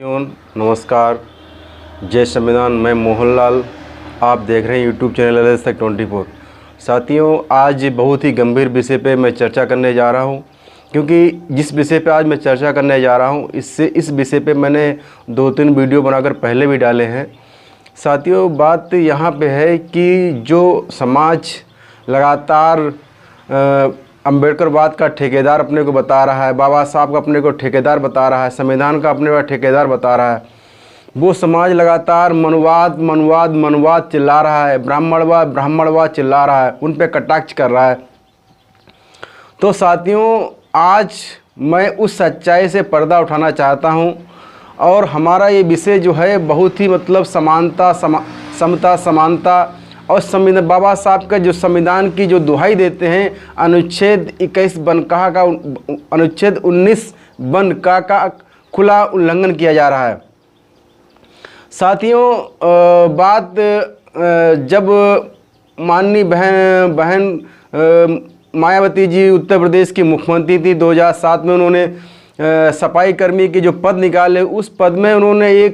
नमस्कार, जय संविधान। मैं मोहनलाल, आप देख रहे हैं यूट्यूब चैनल अलग तक 24। साथियों, आज बहुत ही गंभीर विषय पे मैं चर्चा करने जा रहा हूँ, क्योंकि जिस विषय पे आज मैं चर्चा करने जा रहा हूँ इस विषय पे मैंने 2-3 वीडियो बनाकर पहले भी डाले हैं। साथियों, बात यहाँ पे है कि जो समाज लगातार अम्बेडकरवाद का ठेकेदार अपने को बता रहा है, बाबा साहब का अपने को ठेकेदार बता रहा है, संविधान का अपने को ठेकेदार बता रहा है, वो समाज लगातार मनवाद मनवाद मनवाद चिल्ला रहा है, ब्राह्मणवाद ब्राह्मणवाद चिल्ला रहा है, उन पे कटाक्ष कर रहा है। तो साथियों, आज मैं उस सच्चाई से पर्दा उठाना चाहता हूं और हमारा ये विषय जो है बहुत ही समानता समता समानता और संविधान, बाबा साहब का जो संविधान की जो दुहाई देते हैं, अनुच्छेद 21 बनका का अनुच्छेद 19 बनका का खुला उल्लंघन किया जा रहा है। साथियों, बात जब माननीय बहन मायावती जी उत्तर प्रदेश की मुख्यमंत्री थी, 2007 में उन्होंने सफाई कर्मी के जो पद निकाले, उस पद में उन्होंने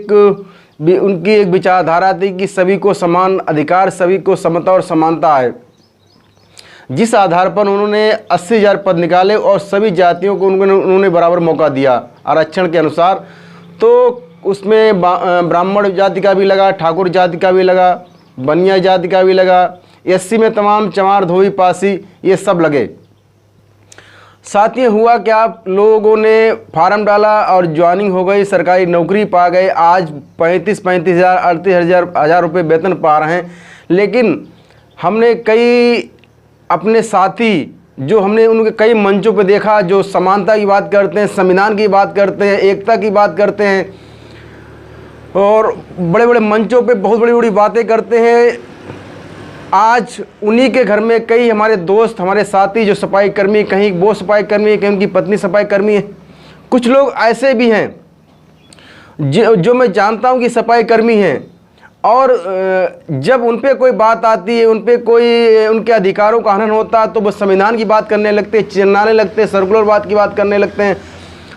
उनकी एक विचारधारा थी कि सभी को समान अधिकार, सभी को समता और समानता है, जिस आधार पर उन्होंने 80,000 पद निकाले और सभी जातियों को उन्होंने बराबर मौका दिया आरक्षण के अनुसार। तो उसमें ब्राह्मण जाति का भी लगा, ठाकुर जाति का भी लगा, बनिया जाति का भी लगा, एससी में तमाम चमार धोबी पासी ये सब लगे। साथियों, हुआ क्या, लोगों ने फार्म डाला और ज्वाइनिंग हो गई, सरकारी नौकरी पा गए। आज 35,000 38,000 रुपये वेतन पा रहे हैं। लेकिन हमने कई अपने साथी जो हमने उनके कई मंचों पे देखा, जो समानता की बात करते हैं, संविधान की बात करते हैं, एकता की बात करते हैं और बड़े बड़े मंचों पे बहुत बड़ी बड़ी बातें करते हैं। आज उन्हीं के घर में कई हमारे दोस्त, हमारे साथी जो सफाई कर्मी, कहीं वो सफाई कर्मी है, कहीं उनकी पत्नी सफाई कर्मी है। कुछ लोग ऐसे भी हैं जो मैं जानता हूं कि सफाई कर्मी हैं और जब उन पे कोई बात आती है, उन पे कोई उनके अधिकारों का हनन होता है तो वो संविधान की बात करने लगते हैं, चिल्लाने लगते हैं, सर्कुलरवाद की बात करने लगते हैं।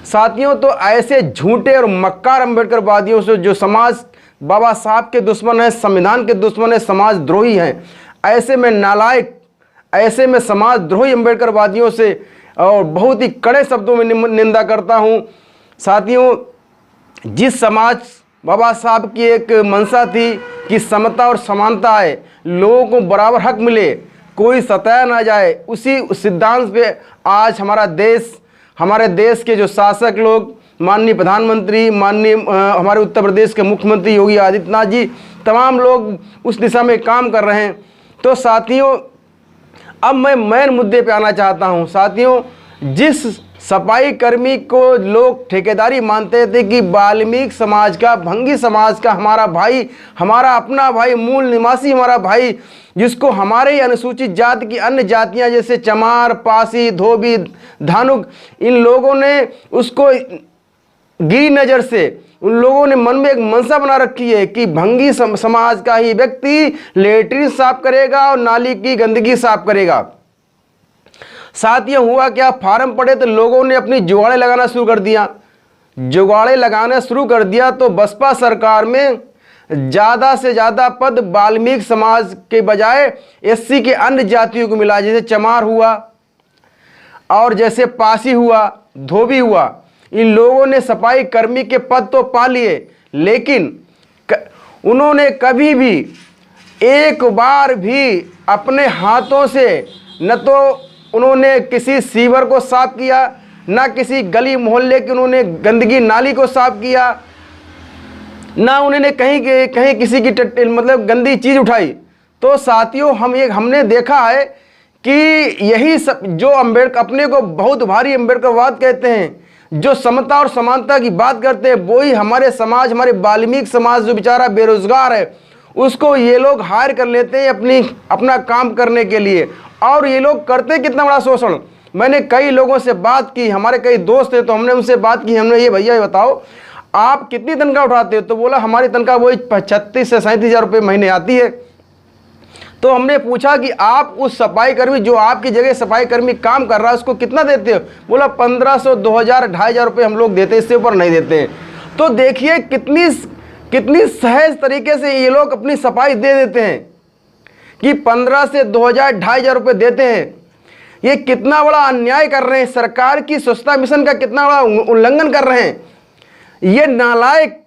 साथियों, तो ऐसे झूठे और मक्कार अम्बेडकरवादियों से जो समाज बाबा साहब के दुश्मन है, संविधान के दुश्मन है, समाज द्रोही हैं, ऐसे में नालायक, ऐसे में समाज द्रोही अम्बेडकरवादियों से और बहुत ही कड़े शब्दों में निंदा करता हूं। साथियों, जिस समाज बाबा साहब की एक मंशा थी कि समता और समानता है, लोगों को बराबर हक मिले, कोई सताया ना जाए, उसी सिद्धांत पे आज हमारे देश के जो शासक लोग, माननीय प्रधानमंत्री, माननीय हमारे उत्तर प्रदेश के मुख्यमंत्री योगी आदित्यनाथ जी, तमाम लोग उस दिशा में काम कर रहे हैं। तो साथियों, अब मैं मेन मुद्दे पे आना चाहता हूं। साथियों, जिस सफाई कर्मी को लोग ठेकेदारी मानते थे कि वाल्मीकि समाज का, भंगी समाज का हमारा भाई, हमारा अपना भाई, मूल निवासी हमारा भाई, जिसको हमारे ही अनुसूचित जाति की अन्य जातियां जैसे चमार, पासी, धोबी, धानुक, इन लोगों ने उसको गी नज़र से उन लोगों ने मन में एक मनसा बना रखी है कि भंगी समाज का ही व्यक्ति लेटरिन साफ करेगा और नाली की गंदगी साफ करेगा। साथियों, हुआ क्या, फार्म पड़े तो लोगों ने अपनी जुगाड़े लगाना शुरू कर दिया। जुगाड़े लगाना शुरू कर दिया तो बसपा सरकार में ज़्यादा से ज़्यादा पद वाल्मीकि समाज के बजाय एससी के अन्य जातियों को मिला, जैसे चमार हुआ और जैसे पासी हुआ, धोबी हुआ। इन लोगों ने सफाई कर्मी के पद तो पा लिए, लेकिन उन्होंने कभी भी एक बार भी अपने हाथों से न तो उन्होंने किसी सीवर को साफ किया, ना किसी गली मोहल्ले की उन्होंने गंदगी नाली को साफ किया, ना उन्होंने कहीं किसी की गंदी चीज़ उठाई। तो साथियों, हमने देखा है कि यही सब जो अपने को बहुत भारी अम्बेडकरवाद कहते हैं, जो समता और समानता की बात करते हैं, वही हमारे समाज, हमारे वाल्मीकि समाज जो बेचारा बेरोजगार है, उसको ये लोग हायर कर लेते हैं अपना काम करने के लिए। और ये लोग करते कितना बड़ा शोषण। मैंने कई लोगों से बात की, हमारे कई दोस्त हैं, तो हमने उनसे बात की, हमने ये भैया ये बताओ आप कितनी तनख्वाह उठाते हो? तो बोला हमारी तनख्वाह वही 35 से 37,000 रुपये महीने आती है। तो हमने पूछा कि आप उस सफाई कर्मी जो आपकी जगह सफाई कर्मी काम कर रहा है उसको कितना देते हो? बोला 1500, 2000, 2500 रुपये हम लोग देते हैं, इससे ऊपर नहीं देते हैं। तो देखिए कितनी सहज तरीके से ये लोग अपनी सफाई दे देते हैं कि 15 से 2000 2500 रुपये देते हैं। ये कितना बड़ा अन्याय कर रहे हैं, सरकार की स्वच्छता मिशन का कितना बड़ा उल्लंघन कर रहे हैं। ये नालायक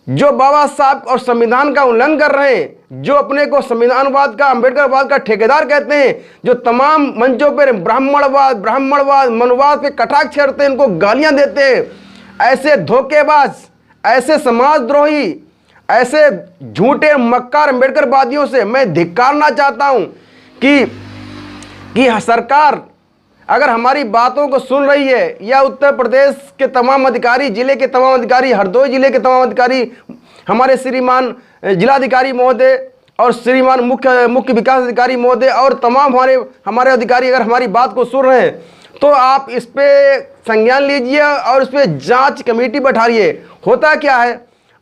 जो बाबा साहब और संविधान का उल्लंघन कर रहे हैं, जो अपने को संविधानवाद का, अंबेडकरवाद का ठेकेदार कहते हैं, जो तमाम मंचों पर ब्राह्मणवाद मनुवाद पे कटाक्ष करते हैं, इनको गालियां देते हैं, ऐसे धोखेबाज, ऐसे समाजद्रोही, ऐसे झूठे मक्कार अंबेडकरवादियों से मैं धिक्कारना चाहता हूं कि सरकार अगर हमारी बातों को सुन रही है, या उत्तर प्रदेश के तमाम अधिकारी, जिले के तमाम अधिकारी, हरदोई जिले के तमाम अधिकारी, हमारे श्रीमान जिलाधिकारी महोदय और श्रीमान मुख्य विकास अधिकारी महोदय और तमाम हमारे अधिकारी अगर हमारी बात को सुन रहे हैं, तो आप इस पे संज्ञान लीजिए और इस पे जांच कमेटी बैठाइए। होता क्या है,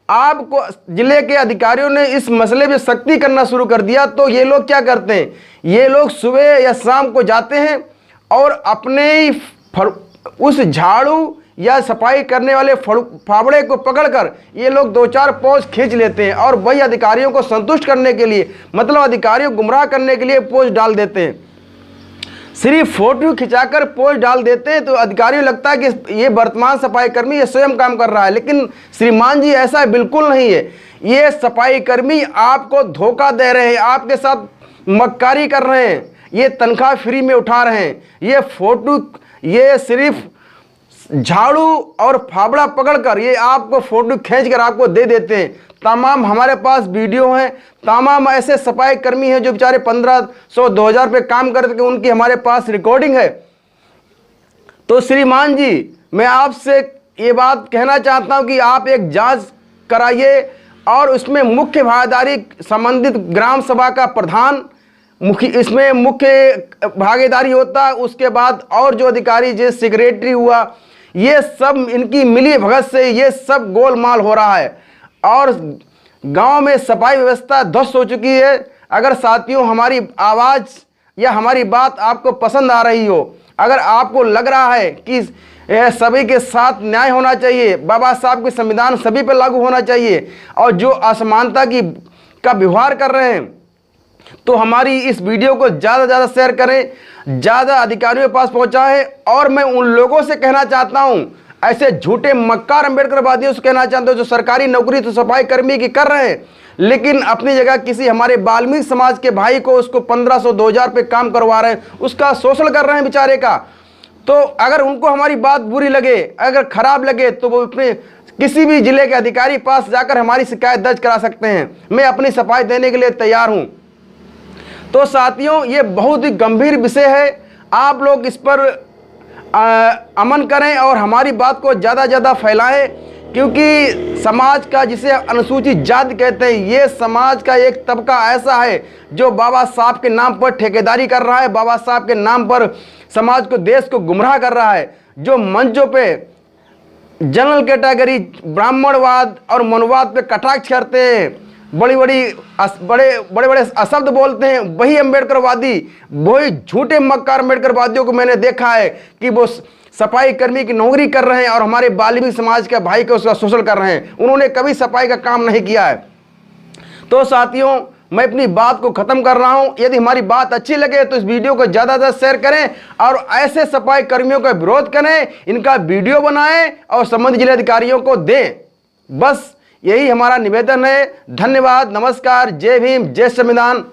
आपको जिले के अधिकारियों ने इस मसले पे सख्ती करना शुरू कर दिया, तो ये लोग क्या करते हैं, ये लोग सुबह या शाम को जाते हैं और अपने ही उस झाड़ू या सफाई करने वाले फावड़े को पकड़कर ये लोग 2-4 पोस्ट खींच लेते हैं और वही अधिकारियों को संतुष्ट करने के लिए, मतलब अधिकारियों को गुमराह करने के लिए पोस्ट डाल देते हैं। सिर्फ फोटो खिंचाकर पोस्ट डाल देते हैं तो अधिकारियों लगता है कि ये वर्तमान सफाई कर्मी ये स्वयं काम कर रहा है, लेकिन श्रीमान जी ऐसा बिल्कुल नहीं है। ये सफाई कर्मी आपको धोखा दे रहे हैं, आपके साथ मक्कारी कर रहे हैं, ये तनख्वाह फ्री में उठा रहे हैं। ये फोटो, ये सिर्फ झाड़ू और फावड़ा पकड़कर ये आपको फोटो खींचकर आपको दे देते हैं। तमाम हमारे पास वीडियो हैं, तमाम ऐसे सफाई कर्मी हैं जो बेचारे 1500-2000 पे काम करते, उनकी हमारे पास रिकॉर्डिंग है। तो श्रीमान जी, मैं आपसे ये बात कहना चाहता हूं कि आप एक जांच कराइए और उसमें मुख्य भागीदारी संबंधित ग्राम सभा का प्रधान इसमें मुख्य भागीदारी होता है। उसके बाद और जो अधिकारी, जैसे सेक्रेटरी हुआ, ये सब इनकी मिली भगत से ये सब गोलमाल हो रहा है और गांव में सफाई व्यवस्था ध्वस्त हो चुकी है। अगर साथियों हमारी आवाज़ या हमारी बात आपको पसंद आ रही हो, अगर आपको लग रहा है कि सभी के साथ न्याय होना चाहिए, बाबा साहब के संविधान सभी पर लागू होना चाहिए, और जो असमानता का व्यवहार कर रहे हैं, तो हमारी इस वीडियो को ज़्यादा से ज़्यादा शेयर करें, ज़्यादा अधिकारियों के पास पहुंचाएं। और मैं उन लोगों से कहना चाहता हूं, ऐसे झूठे मक्कार अंबेडकरवादियों से कहना चाहता हूं जो सरकारी नौकरी तो सफाई कर्मी की कर रहे हैं, लेकिन अपनी जगह किसी हमारे वाल्मीकि समाज के भाई को उसको 1500-2000 पे काम करवा रहे हैं, उसका शोषण कर रहे हैं बेचारे का। तो अगर उनको हमारी बात बुरी लगे, अगर खराब लगे, तो वो अपने किसी भी जिले के अधिकारी पास जाकर हमारी शिकायत दर्ज करा सकते हैं। मैं अपनी सफाई देने के लिए तैयार हूं। तो साथियों, ये बहुत ही गंभीर विषय है, आप लोग इस पर अमन करें और हमारी बात को ज़्यादा से ज़्यादा फैलाएं, क्योंकि समाज का, जिसे अनुसूचित जाति कहते हैं, ये समाज का एक तबका ऐसा है जो बाबा साहब के नाम पर ठेकेदारी कर रहा है, बाबा साहब के नाम पर समाज को, देश को गुमराह कर रहा है, जो मंचों पे जनरल कैटेगरी, ब्राह्मणवाद और मनुवाद पे कटाक्ष करते हैं, बड़े बड़े अशब्द बोलते हैं, वही अंबेडकरवादी, वही झूठे मक्कार अंबेडकरवादियों को मैंने देखा है कि वो सफाई कर्मी की नौकरी कर रहे हैं और हमारे वाल्मीकि समाज के भाई को उसका शोषण कर रहे हैं। उन्होंने कभी सफाई का काम नहीं किया है। तो साथियों, मैं अपनी बात को ख़त्म कर रहा हूं। यदि हमारी बात अच्छी लगे तो इस वीडियो को ज़्यादा से ज़्यादा शेयर करें और ऐसे सफाई कर्मियों का विरोध करें, इनका वीडियो बनाएं और संबंधित जिलाधिकारियों को दें। बस यही हमारा निवेदन है। धन्यवाद, नमस्कार, जय भीम, जय संविधान।